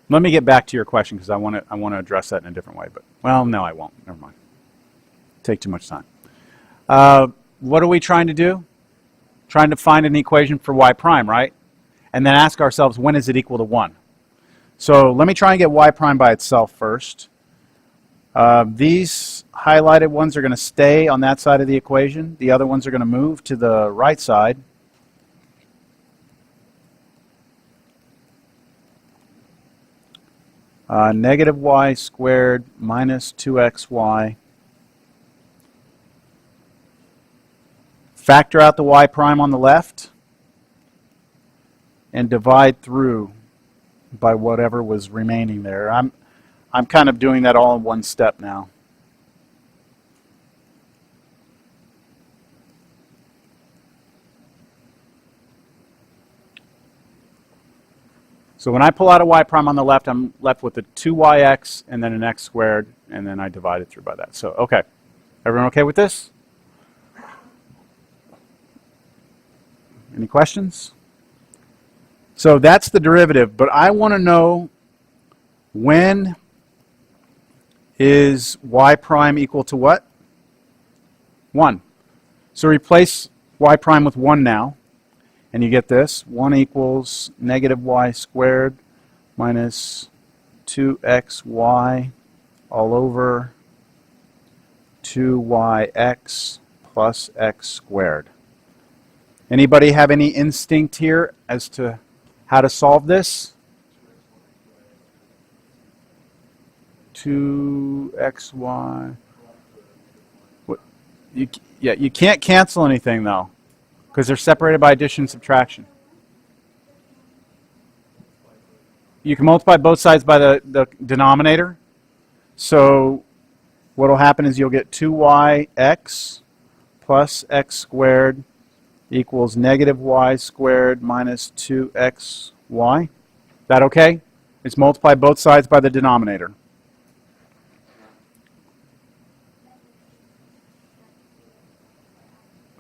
Let me get back to your question because I want to address that in a different way. But well, no, I won't. Never mind. Take too much time. What are we trying to do? Trying to find an equation for y prime, right? And then ask ourselves, when is it equal to 1? So let me try and get y prime by itself first. These highlighted ones are going to stay on that side of the equation. The other ones are going to move to the right side. Negative y squared minus 2xy. Factor out the y prime on the left and divide through by whatever was remaining there. I'm kind of doing that all in one step now. So when I pull out a y prime on the left, I'm left with a 2yx and then an x squared, and then I divide it through by that. So, okay. Everyone okay with this? Any questions? So that's the derivative, but I want to know when is y prime equal to what? 1. So replace y prime with 1 now, and you get this. 1 equals negative y squared minus 2xy all over 2yx plus x squared. Anybody have any instinct here as to how to solve this? 2xy. What? You can't cancel anything though, because they're separated by addition and subtraction. You can multiply both sides by the denominator. So what will happen is you'll get 2yx plus x squared equals negative y squared minus 2xy. Is that okay? It's multiply both sides by the denominator.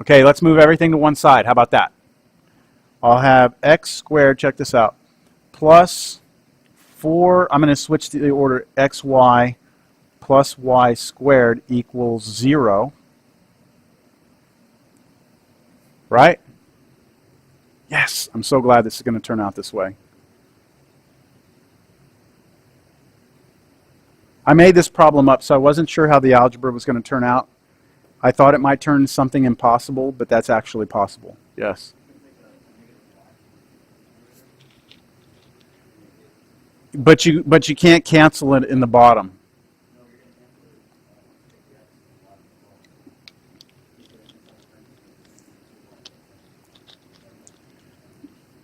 Okay, let's move everything to one side. How about that? I'll have x squared, check this out, plus 4, I'm going to switch to the order xy plus y squared equals 0. Right? Yes, I'm so glad this is going to turn out this way. I made this problem up, so I wasn't sure how the algebra was going to turn out. I thought it might turn something impossible, but that's actually possible. Yes. But you can't cancel it in the bottom.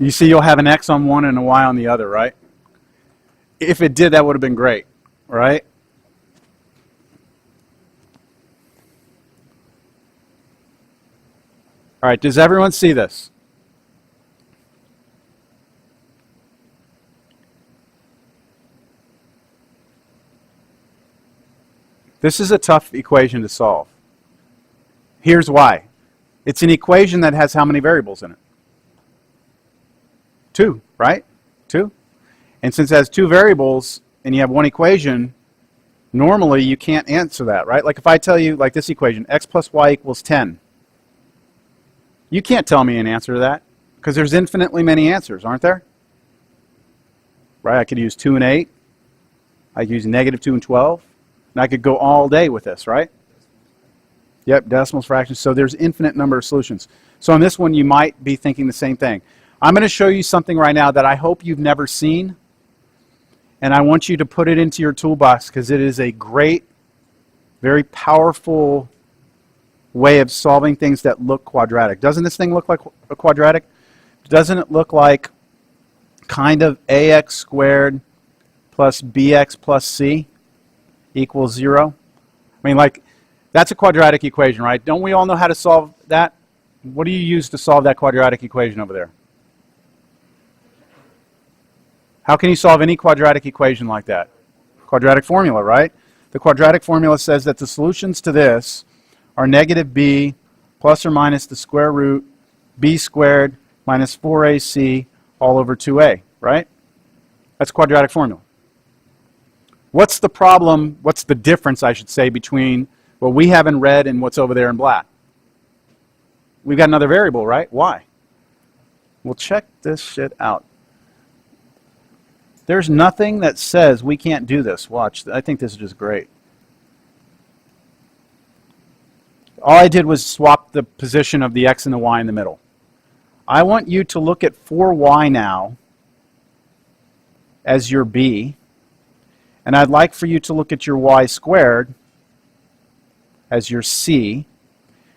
You see you'll have an x on one and a y on the other, right? If it did, that would have been great, right? All right, does everyone see this? This is a tough equation to solve. Here's why. It's an equation that has how many variables in it? 2, right? 2. And since it has 2 variables and you have one equation, normally you can't answer that, right? Like if I tell you, like this equation, x plus y equals 10. You can't tell me an answer to that because there's infinitely many answers, aren't there? Right? I could use 2 and 8. I could use negative 2 and 12. And I could go all day with this, right? Yep, decimals, fractions. So there's infinite number of solutions. So on this one, you might be thinking the same thing. I'm going to show you something right now that I hope you've never seen. And I want you to put it into your toolbox because it is a great, very powerful way of solving things that look quadratic. Doesn't this thing look like a quadratic? Doesn't it look like kind of ax squared plus bx plus c equals 0? I mean, like, that's a quadratic equation, right? Don't we all know how to solve that? What do you use to solve that quadratic equation over there? How can you solve any quadratic equation like that? Quadratic formula, right? The quadratic formula says that the solutions to this are negative b plus or minus the square root b squared minus 4ac all over 2a, right? That's quadratic formula. What's the problem, what's the difference, I should say, between what we have in red and what's over there in black? We've got another variable, right? Why? Well, check this shit out. There's nothing that says we can't do this. Watch, I think this is just great. All I did was swap the position of the x and the y in the middle. I want you to look at 4y now as your b, and I'd like for you to look at your y squared as your c,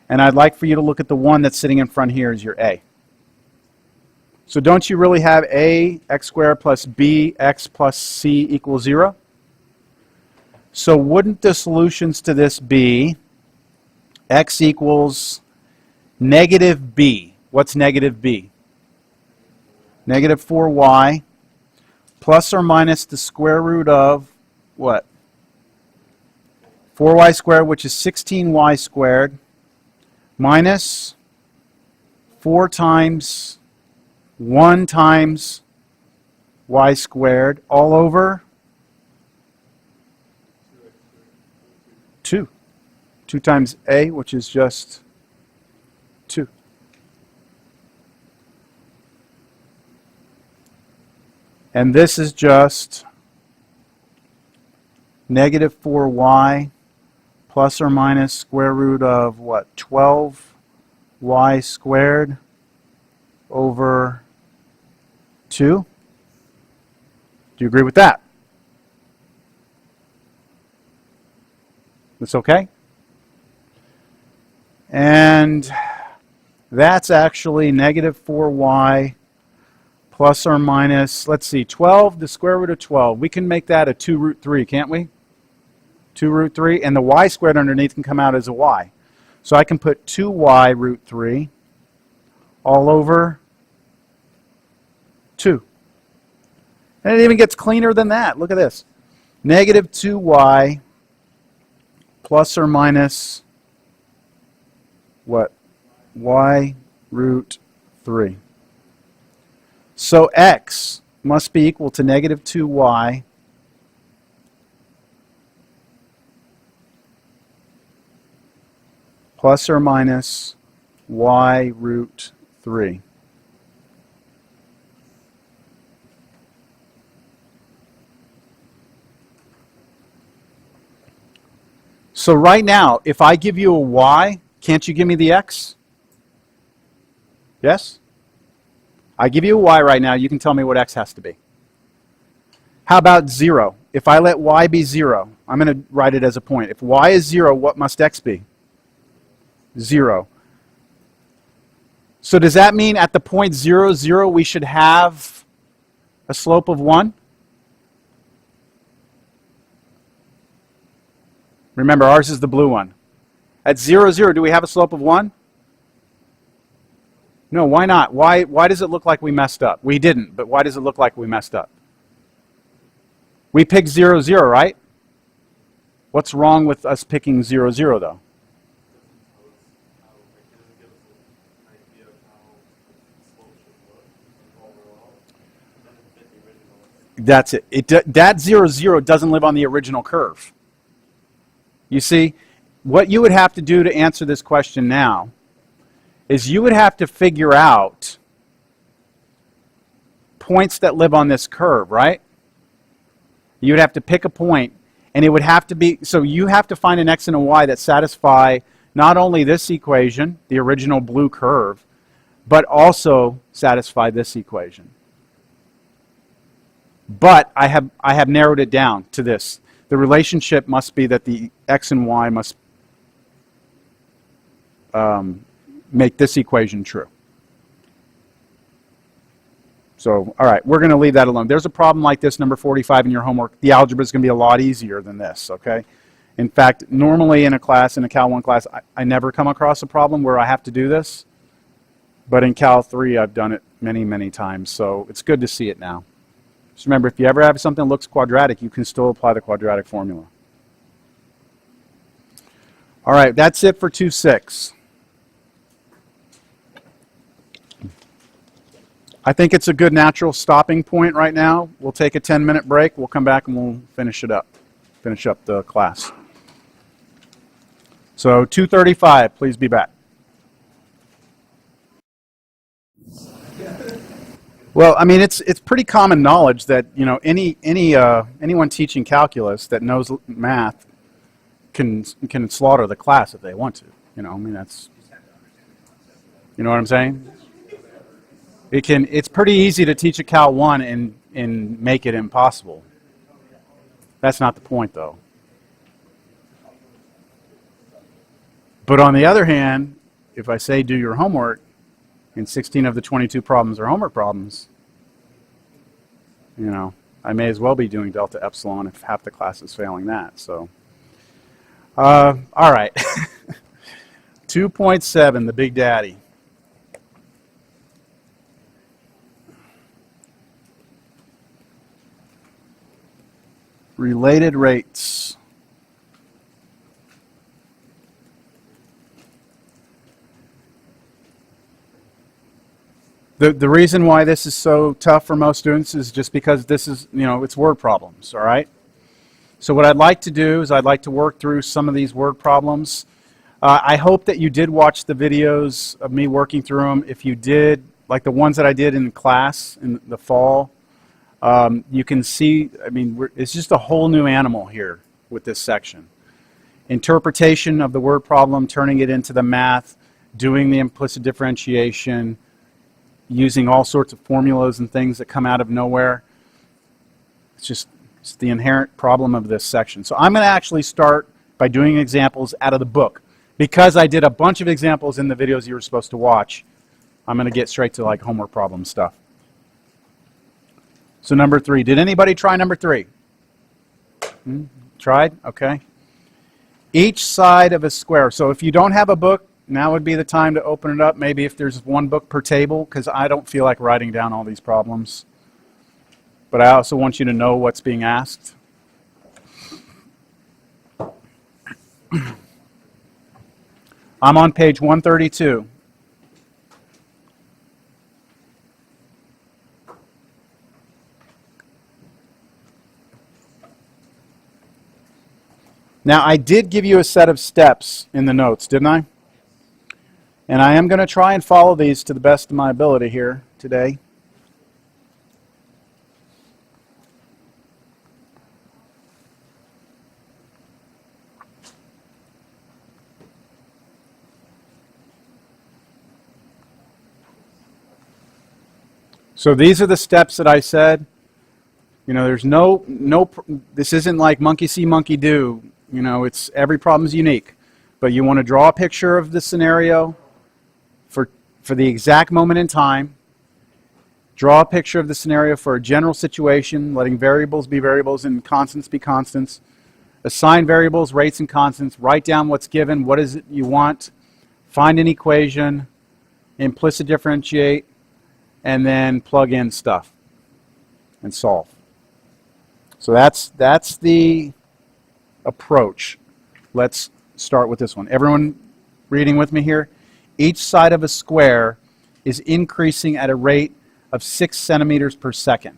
and I'd like for you to look at the one that's sitting in front here as your a. So don't you really have a x squared plus b x plus c equals 0? So wouldn't the solutions to this be x equals negative b? What's negative b? Negative 4y plus or minus the square root of what? 4y squared, which is 16y squared, minus 4 times 1 times y squared all over 2. 2 times a, which is just 2. And this is just negative 4y plus or minus square root of what? 12y squared over 2. Do you agree with that? That's okay? And that's actually negative 4y plus or minus, let's see, 12, the square root of 12. We can make that a 2 root 3, can't we? 2 root 3, and the y squared underneath can come out as a y. So I can put 2y root 3 all over 2. And it even gets cleaner than that. Look at this. Negative 2y plus or minus what? Y root 3. So x must be equal to negative 2y plus or minus y root 3. So right now, if I give you a y, can't you give me the x? Yes? I give you a y right now, you can tell me what x has to be. How about 0? If I let y be 0, I'm going to write it as a point. If y is 0, what must x be? 0. So does that mean at the point 0, 0, we should have a slope of 1? Remember, ours is the blue one. At 0, 0, do we have a slope of 1? No, why not? Why does it look like we messed up? We didn't, but why does it look like we messed up? We picked 0, 0, right? What's wrong with us picking 0, 0, though? That's it. That 0, 0 doesn't live on the original curve. You see, what you would have to do to answer this question now is you would have to figure out points that live on this curve, right? You would have to pick a point, and it would have to be, so you have to find an x and a y that satisfy not only this equation, the original blue curve, but also satisfy this equation. But I have narrowed it down to this. The relationship must be that the x and y must make this equation true. So, all right, we're going to leave that alone. There's a problem like this, number 45 in your homework. The algebra is going to be a lot easier than this, okay? In fact, normally in a class, in a Cal 1 class, I never come across a problem where I have to do this. But in Cal 3, I've done it many, many times, so it's good to see it now. Just remember, if you ever have something that looks quadratic, you can still apply the quadratic formula. All right, that's it for 2.6. I think it's a good natural stopping point right now. We'll take a 10-minute break. We'll come back and we'll finish it up. Finish up the class. So 2:35, please be back. Well, I mean, it's pretty common knowledge that, you know, anyone teaching calculus that knows math can slaughter the class if they want to. You know, I mean, that's, you know what I'm saying? It's pretty easy to teach a Cal 1 and make it impossible. That's not the point, though. But on the other hand, if I say do your homework, and 16 of the 22 problems are homework problems, you know, I may as well be doing delta epsilon if half the class is failing that. So, all right. 2.7, the big daddy. Related rates. The reason why this is so tough for most students is just because this is, you know, it's word problems, all right? So what I'd like to do is I'd like to work through some of these word problems. I hope that you did watch the videos of me working through them. If you did, like the ones that I did in class in the fall, you can see, I mean, it's just a whole new animal here with this section. Interpretation of the word problem, turning it into the math, doing the implicit differentiation, using all sorts of formulas and things that come out of nowhere. It's the inherent problem of this section. So I'm going to actually start by doing examples out of the book. Because I did a bunch of examples in the videos you were supposed to watch, I'm going to get straight to like homework problem stuff. So number 3. Did anybody try number 3? Tried? Okay. Each side of a square. So if you don't have a book, now would be the time to open it up. Maybe if there's one book per table, because I don't feel like writing down all these problems. But I also want you to know what's being asked. I'm on page 132. Now, I did give you a set of steps in the notes, didn't I? And I am going to try and follow these to the best of my ability here today. So these are the steps that I said. You know, there's this isn't like monkey see, monkey do. You know, it's every problem's unique. But you want to draw a picture of the scenario for the exact moment in time. Draw a picture of the scenario for a general situation, letting variables be variables and constants be constants. Assign variables, rates, and constants. Write down what's given, what is it you want. Find an equation, implicit differentiate, and then plug in stuff and solve. So that's the approach. Let's start with this one. Everyone reading with me here? Each side of a square is increasing at a rate of 6 centimeters per second.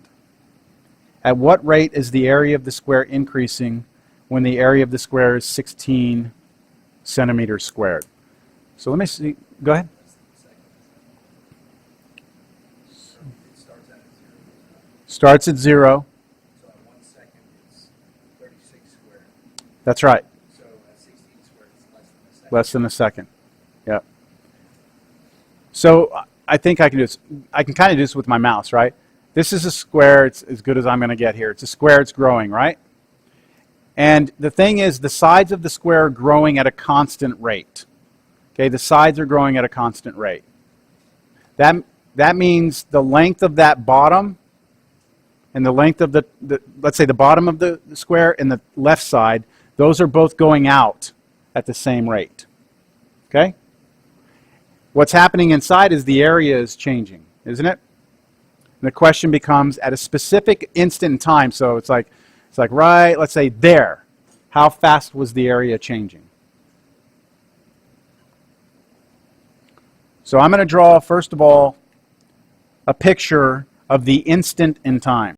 At what rate is the area of the square increasing when the area of the square is 16 centimeters squared? So let me see. Go ahead. Starts at 0. So at 1 second it's 36 squared. That's right. So at 16 squared it's less than a second. Less than a second. Yep. So I think I can do this. I can kind of do this with my mouse, right? This is a square. It's as good as I'm going to get here. It's a square. It's growing, right? And the thing is, the sides of the square are growing at a constant rate. Okay, the sides are growing at a constant rate. That means the length of that bottom and the length of let's say the bottom of the square and the left side, those are both going out at the same rate. Okay? What's happening inside is the area is changing, isn't it? And the question becomes at a specific instant in time, so it's like right, let's say there. How fast was the area changing? So I'm going to draw, first of all, a picture of the instant in time.